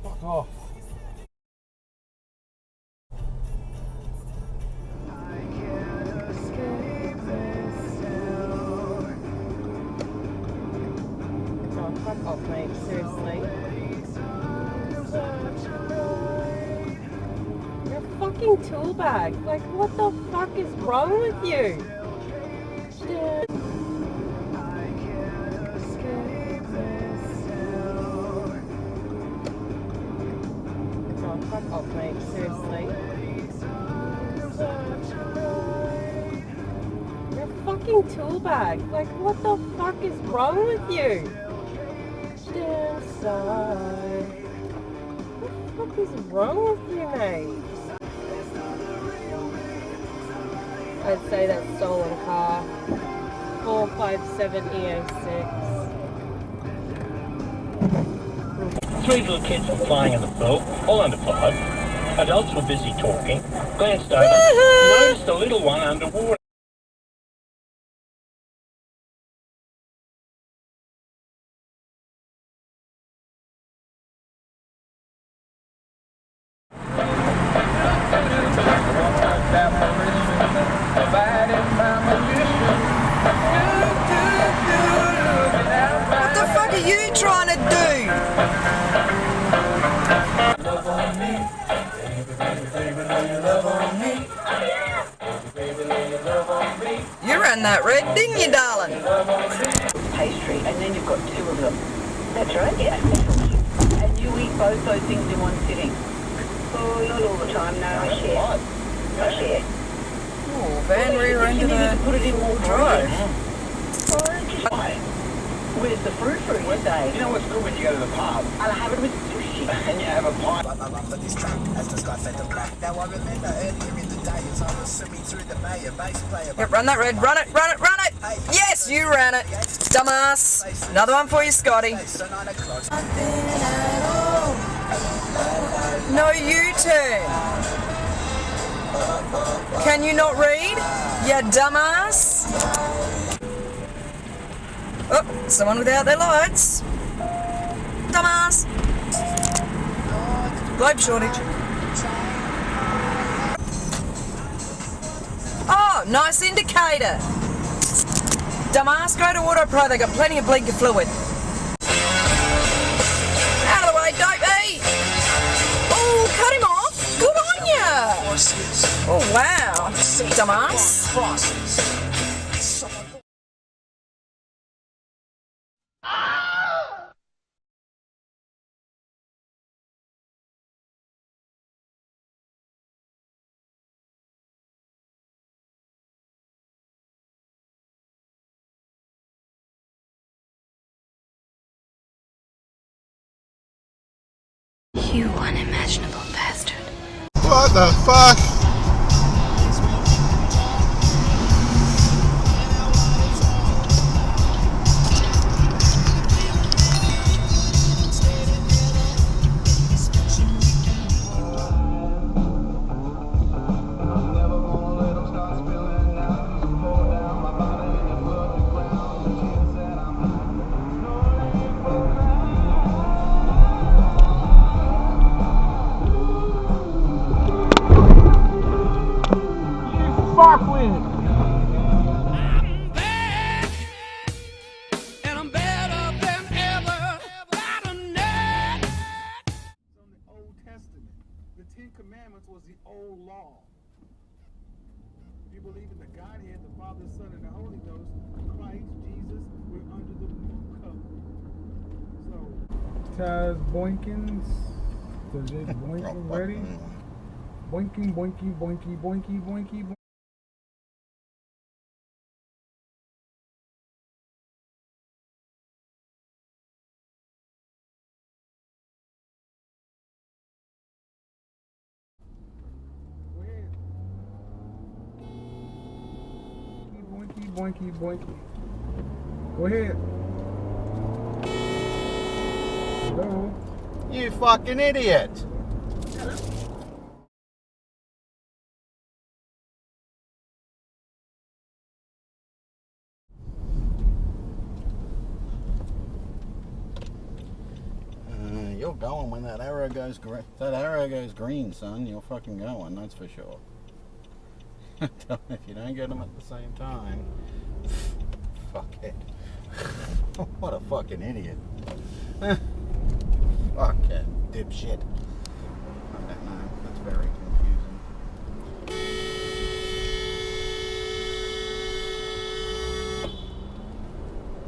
Fuck off. Oh, fuck off, mate. Seriously. You're a fucking tool bag. Like, what the fuck is wrong with you? Yeah. Oh, fuck off, mate. Seriously. You're a fucking tool bag. Like, what the fuck is wrong with you? Damn side. What the fuck is wrong with you, mate? I'd say that stolen car. 457 EO6. Three little kids were playing in the pool, all under 5. Adults were busy talking. Glanced over, noticed the little one underwater. What the fuck are you trying to do? You ran that red, didn't you, darling? Pastry, and then you've got two of them. That's right, yeah. And you eat both those things in one sitting? Oh, not all the time, no, I share. I share. Oh, van rear into the put it in more drive. Where's the fruit you say? You know what's good when you go to the pub? I'll have it with sushi. And you have a pint. Yep, run that red. Run it, run it, run it! Yes, you ran it. Dumbass. Another one for you, Scotty. No U-turn. Can you not read? You dumbass. Oh, someone without their lights. Dumbass. Globe shortage. Oh, nice indicator. Dumbass, go to Auto Pro, they got plenty of blinker fluid. Out of the way, dope, hey! Oh, cut him off. Good on ya. Oh, wow. Dumbass. You unimaginable bastard. What the fuck? Fuck with. Old Testament. The Ten Commandments was the old law. If you believe in the Godhead, the Father, Son, and the Holy Ghost, Christ, Jesus, we're under the new covenant. So, Taz Boinkins, does it boinking ready? Boinking, boinky, boinky, boinky, boinky, boinky. Boinky, boinky. Go ahead. Hello. You fucking idiot. You're going when that arrow goes green. That arrow goes green, son. You're fucking going. That's for sure. If you don't get them at the same time, fuck it. What a fucking idiot. Fucking dipshit. I don't know. That's very confusing.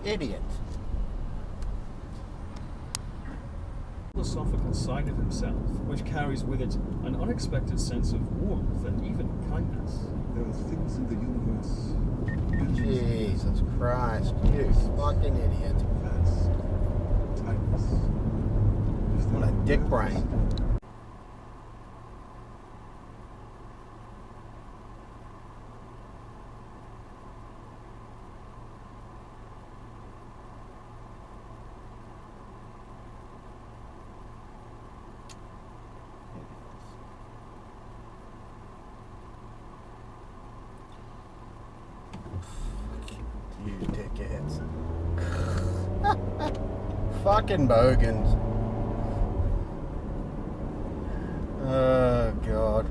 Idiot. Philosophical side of himself, which carries with it an unexpected sense of warmth and even kindness. There are things in the universe. Jesus Christ, you fucking idiot. What a dick brain. You dickheads. Fucking bogans. Oh, God.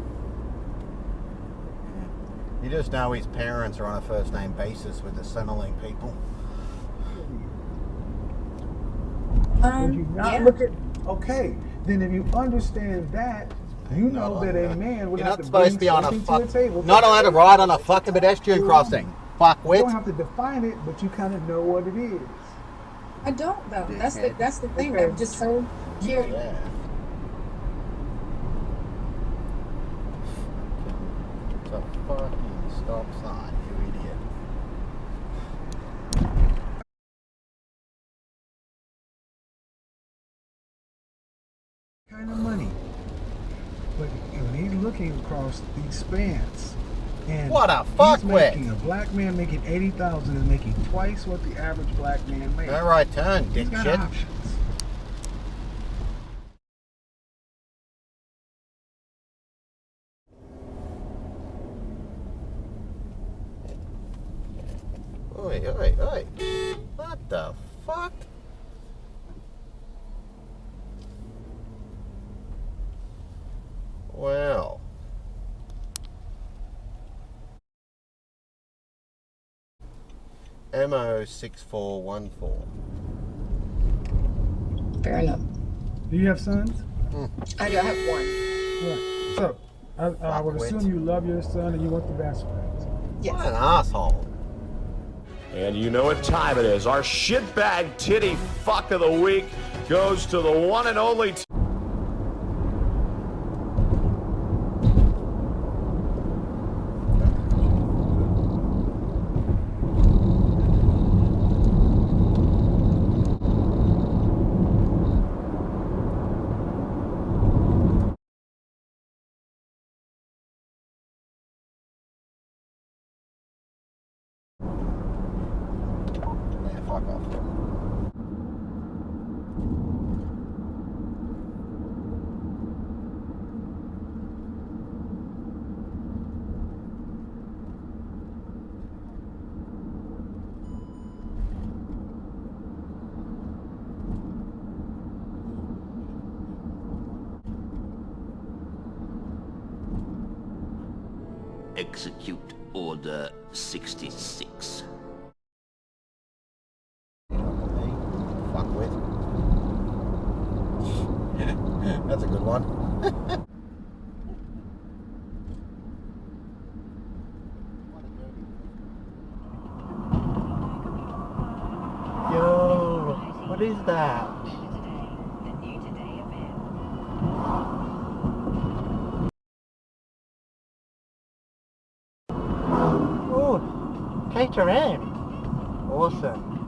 You just know his parents are on a first name basis with the Centrelink people. Would you not look at? Okay, then if you understand that, you know that a man would You're have not to supposed to bring be on a something fuck. to the table. Not allowed to ride on a fucking pedestrian crossing. You Fuckwit. don't have to define it, but you kind of know what it is. I don't though. That's the thing. I'm just so curious. Yeah. It's a fucking stop sign, you idiot. Kind of money, but when he's looking across these spans, and What a he's fuckwit. making a black man making 80,000 is making twice what the average black man makes. No right turn, He's got dipshit. options. Oi, oi, oi. What the fuck? MO6414. Fair enough. Do you have sons? I do. I have one. Right. So, I would assume you love your son and you want the best for him. Yes. What an asshole. And you know what time it is. Our shitbag titty fuck of the week goes to the one and only... Yeah, fuck off. Execute Order 66. Fuck with. That's a good one. Yo, what is that? Oh, Caterham. Awesome.